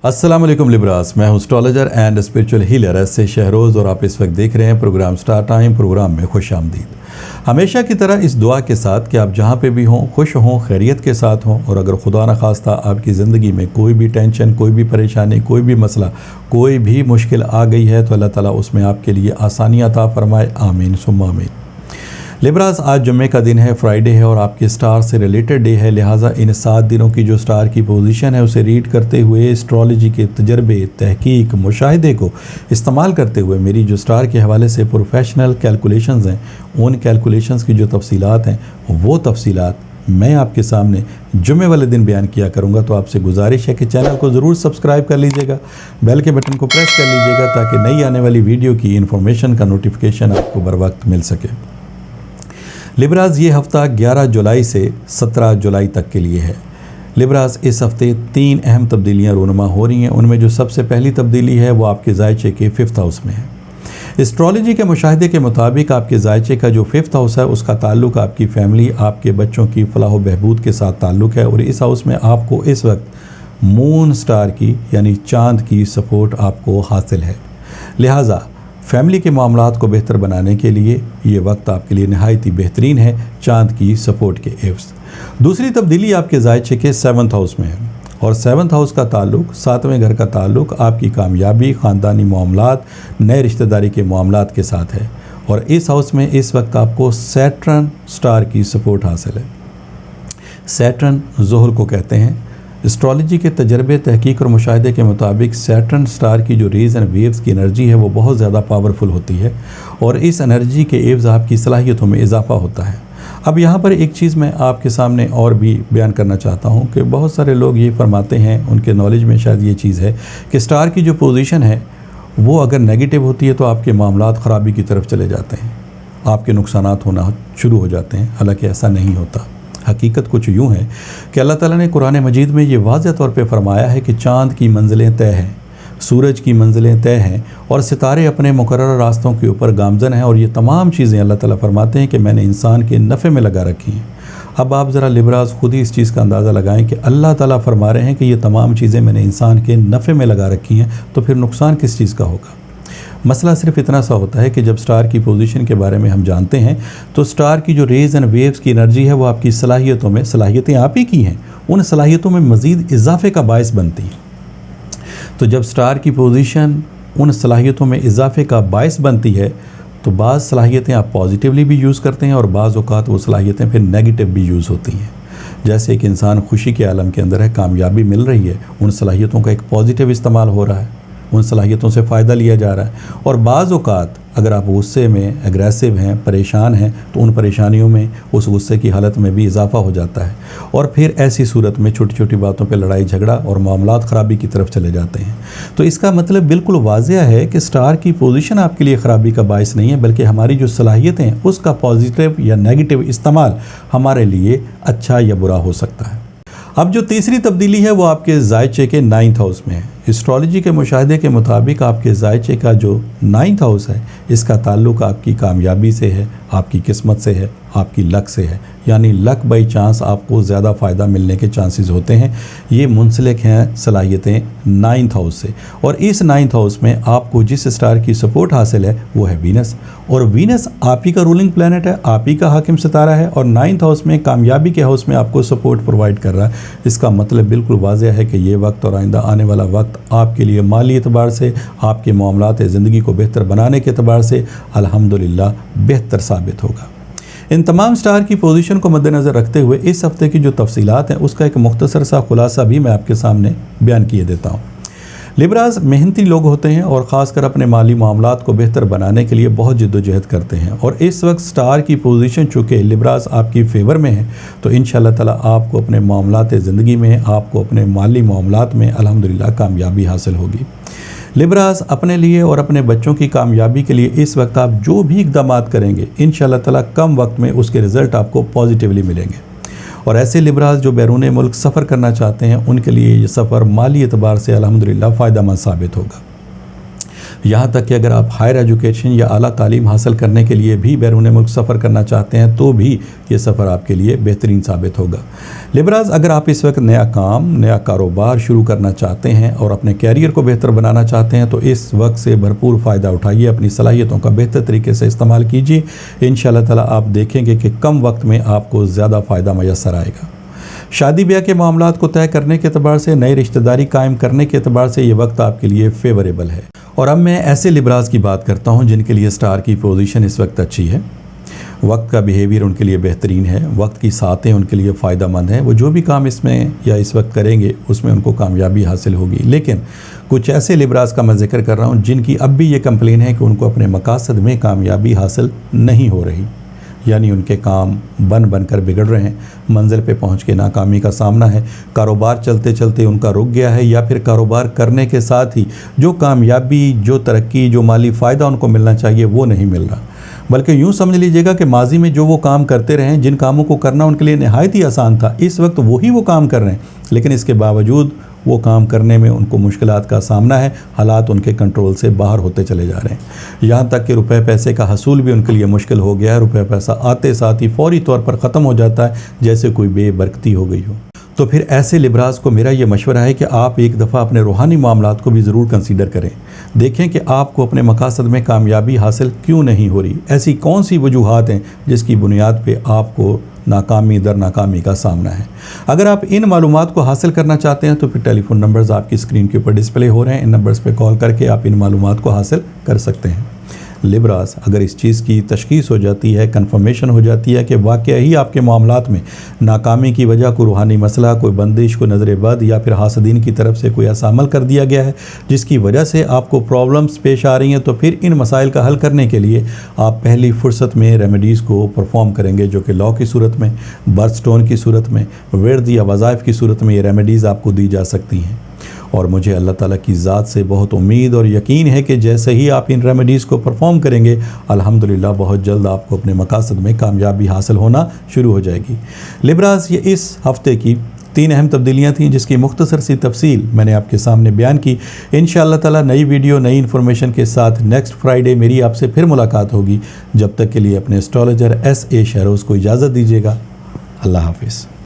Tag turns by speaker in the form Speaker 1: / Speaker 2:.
Speaker 1: अस्सलाम वालेकुम लिब्रास, मैं हूँ एस्ट्रोलॉजर एंड स्पिरिचुअल हीलर ऐसे शहरोज़ और आप इस वक्त देख रहे हैं प्रोग्राम स्टार टाइम। प्रोग्राम में खुश आमदीद। हमेशा की तरह इस दुआ के साथ कि आप जहाँ पे भी हों खुश हों, खैरियत के साथ हों, और अगर खुदा न खास्ता आपकी ज़िंदगी में कोई भी टेंशन, कोई भी परेशानी, कोई भी मसला, कोई भी मुश्किल आ गई है तो अल्लाह ताला उसमें आपके लिए आसानियाँ अता फरमाए। आमीन सुम्मा आमीन। लिब्रास, आज जुम्मे का दिन है, फ्राइडे है और आपके स्टार से रिलेटेड डे है, लिहाजा इन 7 दिनों की जो स्टार की पोजीशन है उसे रीड करते हुए एस्ट्रोलॉजी के तजर्बे, तहकीक, मुशाहिदे को इस्तेमाल करते हुए मेरी जो स्टार के हवाले से प्रोफेशनल कैलकुलेशंस हैं, उन कैलकुलेशंस की जो तफसीलात हैं वो तफसीलात मैं आपके सामने जुम्मे वाले दिन बयान किया करूँगा। तो आपसे गुजारिश है कि चैनल को ज़रूर सब्सक्राइब कर लीजिएगा, बेल के बटन को प्रेस कर लीजिएगा ताकि नई आने वाली वीडियो की इन्फॉर्मेशन का नोटिफिकेशन आपको बर वक्त मिल सके। लिब्रास, ये हफ़्ता 11 जुलाई से 17 जुलाई तक के लिए है। लिब्रास, इस हफ़्ते 3 अहम तब्दीलियाँ रूनुमा हो रही हैं। उनमें जो सबसे पहली तब्दीली है वो आपके ज़ायचे के 5th हाउस में है। एस्ट्रोलॉजी के मुशाहिदे के मुताबिक आपके ज़ायचे का जो 5th हाउस है उसका ताल्लुक़ आपकी फ़ैमिली, आपके बच्चों की फलाह व बहबूद के साथ ताल्लुक़ है, और इस हाउस में आपको इस वक्त मून स्टार की यानी चाँद की सपोर्ट आपको हासिल है। लिहाजा फैमिली के मामलात को बेहतर बनाने के लिए ये वक्त आपके लिए नहायत ही बेहतरीन है चाँद की सपोर्ट के एवज़। दूसरी तब्दीली आपके ज़ायचे के 7th हाउस में है, और 7th हाउस का ताल्लुक़, 7वें घर का ताल्लुक़ आपकी कामयाबी, ख़ानदानी मामलात, नए रिश्तेदारी के मामलात के साथ है, और इस हाउस में इस वक्त आपको सैटर्न स्टार की सपोर्ट हासिल है। सैटर्न ज़ोहर को कहते हैं। एस्ट्रोलॉजी के तजर्बे, तहकीक और मुशाहिदे के मुताबिक सैटर्न स्टार की जो रेज़ एंड वेव्स की एनर्जी है वो बहुत ज़्यादा पावरफुल होती है, और इस एनर्जी के एवज़ आपकी सलाहियतों में इजाफ़ा होता है। अब यहाँ पर एक चीज़ मैं आपके सामने और भी बयान करना चाहता हूँ कि बहुत सारे लोग ये फरमाते हैं, उनके नॉलेज में शायद ये चीज़ है कि स्टार की जो पोजीशन है वो अगर नेगेटिव होती है तो आपके मामलात ख़राबी की तरफ चले जाते हैं, आपके नुकसानात होना शुरू हो जाते हैं। हालांकि ऐसा नहीं होता। हकीकत कुछ यूँ है कि अल्लाह ताला ने कुरान मजीद में ये वाज़ेह तौर पे फरमाया है कि चाँद की मंजिलें तय हैं, सूरज की मंजिलें तय हैं, और सितारे अपने मुकर्रर रास्तों के ऊपर गामज़न हैं, और ये तमाम चीज़ें अल्लाह ताला फरमाते हैं कि मैंने इंसान के नफ़े में लगा रखी हैं। अब आप ज़रा लिब्रास खुद ही इस चीज़ का अंदाज़ा लगाएं कि अल्लाह ताला फरमा रहे हैं कि ये तमाम चीज़ें मैंने इंसान के नफ़े में लगा रखी हैं, तो फिर नुकसान किस चीज़ का होगा। मसला सिर्फ इतना सा होता है कि जब स्टार की पोजीशन के बारे में हम जानते हैं तो स्टार की जो रेज़ एंड वेव्स की एनर्जी है वो आपकी सलाहियतों में, सलाहियतें आप ही की हैं, उन सलाहियतों में मज़ीद इजाफे का बायस बनती हैं। तो जब स्टार की पोजीशन उन सलाहियतों में इजाफे का बायस बनती है तो बाज़ सलाहियतें आप पॉजिटिवली भी यूज़ करते हैं और बाज़ औक़ात वो सलाहियतें फिर नेगेटिव भी यूज़ होती हैं। जैसे एक इंसान खुशी के आलम के अंदर है, कामयाबी मिल रही है, उन सलाहियतों का एक पॉजिटिव इस्तेमाल हो रहा है, उन सलाहियतों से फ़ायदा लिया जा रहा है, और बाज़ औक़ात अगर आप गुस्से में एग्रेसिव हैं, परेशान हैं, तो उन परेशानियों में, उस गुस्से की हालत में भी इजाफ़ा हो जाता है, और फिर ऐसी सूरत में छोटी छोटी बातों पे लड़ाई झगड़ा और मामलात ख़राबी की तरफ चले जाते हैं। तो इसका मतलब बिल्कुल वाज़ेह है कि स्टार की पोजीशन आपके लिए ख़राबी का बायस नहीं है, बल्कि हमारी जो सलाहियतें हैं उसका पॉजिटिव या नेगेटिव इस्तेमाल हमारे लिए अच्छा या बुरा हो सकता है। अब जो तीसरी तब्दीली है वो आपके ज़ायचे के 9th हाउस में है। एस्ट्रोलॉजी के मुशाहिदे के मुताबिक आपके ज़ायचे का जो 9th हाउस है इसका ताल्लुक़ आपकी कामयाबी से है, आपकी किस्मत से है, आपकी लक से है, यानी लक बाई चांस आपको ज़्यादा फ़ायदा मिलने के चांसेस होते हैं। ये मुंसलिक हैं सलाहियतें 9th हाउस से, और इस 9th हाउस में आपको जिस स्टार की सपोर्ट हासिल है वो है वीनस, और वीनस आप ही का रूलिंग प्लैनेट है, आप ही का हाकिम सितारा है, और 9th हाउस में कामयाबी के हाउस में आपको सपोर्ट प्रोवाइड कर रहा है। इसका मतलब बिल्कुल वाज़ेह है कि ये वक्त और आइंदा आने वाला वक्त आपके लिए माली एतबार से, आपके मामलात ज़िंदगी को बेहतर बनाने के एतबार से अल्हम्दुलिल्लाह बेहतर साबित होगा। इन तमाम स्टार की पोजीशन को मद्देनज़र रखते हुए इस हफ़्ते की जो तफसीलात हैं उसका एक मुख्तसर सा खुलासा भी मैं आपके सामने बयान किए देता हूँ। लिब्रास मेहनती लोग होते हैं और ख़ासकर अपने माली मामलात को बेहतर बनाने के लिए बहुत जिद्दोजहद करते हैं, और इस वक्त स्टार की पोजीशन चूँकि लिब्रास आपकी फ़ेवर में है तो इंशाअल्लाह ताला आपको अपने मामलात ज़िंदगी में, आपको अपने माली मामलात में अल्हम्दुलिल्लाह कामयाबी हासिल होगी। लिब्रास अपने लिए और अपने बच्चों की कामयाबी के लिए इस वक्त आप जो भी इक़दामात करेंगे इंशाअल्लाह ताला कम वक्त में उसके रिज़ल्ट आपको पॉजिटिवली मिलेंगे, और ऐसे लिब्रास जो बैरून मुल्क सफ़र करना चाहते हैं उनके लिए ये सफ़र माली एतबार से अल्हम्दुलिल्लाह फ़ायदेमंद साबित होगा। یہاں تک کہ اگر آپ ہائر ایجوکیشن یا اعلیٰ تعلیم حاصل کرنے کے لیے بھی بیرون ملک سفر کرنا چاہتے ہیں تو بھی یہ سفر آپ کے لیے بہترین ثابت ہوگا۔ لبراز، اگر آپ اس وقت نیا کام، نیا کاروبار شروع کرنا چاہتے ہیں اور اپنے کیریئر کو بہتر بنانا چاہتے ہیں تو اس وقت سے بھرپور فائدہ اٹھائیے، اپنی صلاحیتوں کا بہتر طریقے سے استعمال کیجیے۔ انشاءاللہ تعالیٰ آپ دیکھیں گے کہ کم وقت میں آپ کو زیادہ فائدہ میسر آئے گا۔ شادی بیاہ کے معاملات کو طے کرنے کے اعتبار سے، نئی رشتہ داری قائم کرنے کے اعتبار سے یہ وقت آپ کے لیے فیوریبل ہے۔ اور اب میں ایسے لبراز کی بات کرتا ہوں جن کے لیے سٹار کی پوزیشن اس وقت اچھی ہے، وقت کا بیہیویئر ان کے لیے بہترین ہے، وقت کی ساعتیں ان کے لیے فائدہ مند ہیں، وہ جو بھی کام اس میں یا اس وقت کریں گے اس میں ان کو کامیابی حاصل ہوگی۔ لیکن کچھ ایسے لبراز کا میں ذکر کر رہا ہوں جن کی اب بھی یہ کمپلین ہے کہ ان کو اپنے مقاصد میں کامیابی حاصل نہیں ہو رہی، یعنی ان کے کام بن کر بگڑ رہے ہیں، منزل پہ پہنچ کے ناکامی کا سامنا ہے، کاروبار چلتے چلتے ان کا رک گیا ہے، یا پھر کاروبار کرنے کے ساتھ ہی جو کامیابی، جو ترقی، جو مالی فائدہ ان کو ملنا چاہیے وہ نہیں مل رہا۔ بلکہ یوں سمجھ لیجئے گا کہ ماضی میں جو وہ کام کرتے رہے ہیں، جن کاموں کو کرنا ان کے لیے نہایت ہی آسان تھا، اس وقت وہی وہ کام کر رہے ہیں، لیکن اس کے باوجود وہ کام کرنے میں ان کو مشکلات کا سامنا ہے، حالات ان کے کنٹرول سے باہر ہوتے چلے جا رہے ہیں، یہاں تک کہ روپے پیسے کا حصول بھی ان کے لیے مشکل ہو گیا ہے، روپے پیسہ آتے ساتھ ہی فوری طور پر ختم ہو جاتا ہے جیسے کوئی بے برکتی ہو گئی ہو۔ تو پھر ایسے لبراز کو میرا یہ مشورہ ہے کہ آپ ایک دفعہ اپنے روحانی معاملات کو بھی ضرور کنسیڈر کریں، دیکھیں کہ آپ کو اپنے مقاصد میں کامیابی حاصل کیوں نہیں ہو رہی، ایسی کون سی وجوہات ہیں جس کی بنیاد پہ آپ کو ناکامی در ناکامی کا سامنا ہے۔ اگر آپ ان معلومات کو حاصل کرنا چاہتے ہیں تو پھر ٹیلی فون نمبرز آپ کی اسکرین کے اوپر ڈسپلے ہو رہے ہیں، ان نمبرز پہ کال کر کے آپ ان معلومات کو حاصل کر سکتے ہیں۔ لبراز، اگر اس چیز کی تشخیص ہو جاتی ہے، کنفرمیشن ہو جاتی ہے کہ واقعہ ہی آپ کے معاملات میں ناکامی کی وجہ کوئی روحانی مسئلہ، کوئی بندش، کوئی نظر بد یا پھر حاسدین کی طرف سے کوئی ایسا عمل کر دیا گیا ہے جس کی وجہ سے آپ کو پرابلمز پیش آ رہی ہیں، تو پھر ان مسائل کا حل کرنے کے لیے آپ پہلی فرصت میں ریمیڈیز کو پرفارم کریں گے، جو کہ لا کی صورت میں، برتھ سٹون کی صورت میں، ورد یا وظائف کی صورت میں یہ ریمیڈیز آپ کو دی جا سکتی ہیں۔ اور مجھے اللہ تعالیٰ کی ذات سے بہت امید اور یقین ہے کہ جیسے ہی آپ ان ریمیڈیز کو پرفارم کریں گے، الحمدللہ بہت جلد آپ کو اپنے مقاصد میں کامیابی حاصل ہونا شروع ہو جائے گی۔ لبراز، یہ اس ہفتے کی 3 اہم تبدیلیاں تھیں جس کی مختصر سی تفصیل میں نے آپ کے سامنے بیان کی۔ انشاءاللہ تعالیٰ نئی ویڈیو، نئی انفارمیشن کے ساتھ نیکسٹ فرائیڈے میری آپ سے پھر ملاقات ہوگی۔ جب تک کے لیے اپنے اسٹرالوجر ایس اے شہروز کو اجازت دیجیے گا۔ اللہ حافظ۔